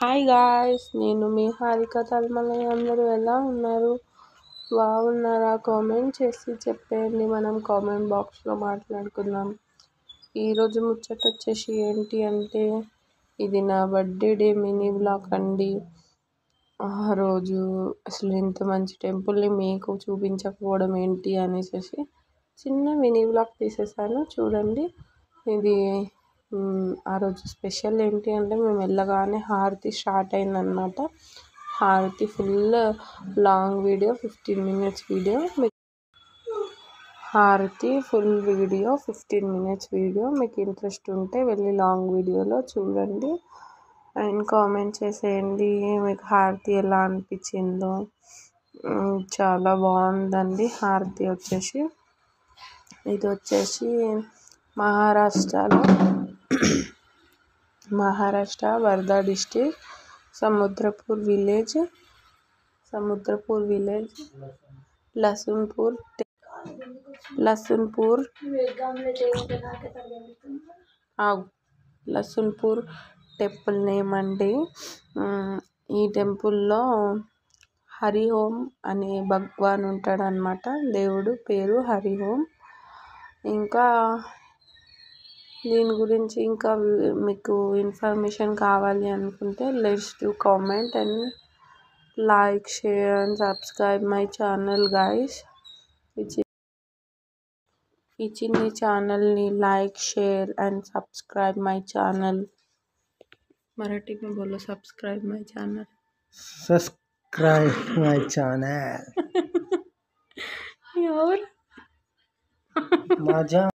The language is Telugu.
హాయ్ గాయ్స్, నేను మీ హారిక తల్మలై. అందరూ ఎలా ఉన్నారు? బాగున్నారా? కామెంట్ చేసి చెప్పండి, మనం కామెంట్ బాక్స్లో మాట్లాడుకుందాం. ఈరోజు ముచ్చట వచ్చేసి ఏంటి అంటే, ఇది నా బర్త్డే మినీ బ్లాగ్ అండి. ఆ రోజు అసలు ఇంత మంచి టెంపుల్ని మీకు చూపించకపోవడం ఏంటి అనేసి చిన్న మినీ బ్లాగ్ తీసేసాను, చూడండి. ఇది ఆ రోజు స్పెషల్ ఏంటి అంటే, మేము వెళ్ళగానే హారతి స్టార్ట్ అయిందనమాట. హారతి full long video, 15 minutes video. హారతి ఫుల్ వీడియో 15 minutes వీడియో. మీకు ఇంట్రెస్ట్ ఉంటే వెళ్ళి లాంగ్ వీడియోలో చూడండి అండ్ కామెంట్ చేసేయండి మీకు హారతి ఎలా అనిపించిందో. చాలా బాగుందండి హారతి వచ్చేసి. ఇది వచ్చేసి Maharashtra Wardha district, Samudrapur village, Lasunpur temple name అండి. ఈ టెంపుల్లో హరిఓం అనే భగవాన్ ఉంటాడనమాట. దేవుడు పేరు హరిఓం. ఇంకా దీని గురించి ఇంకా మీకు ఇన్ఫర్మేషన్ కావాలి అనుకుంటే let's do comment and like, share and subscribe my channel guys. ఈ చిన్ని ఛానల్ని like, share and subscribe my channel. Marathi में बोलो, subscribe my channel. Subscribe my channel. और माझ्या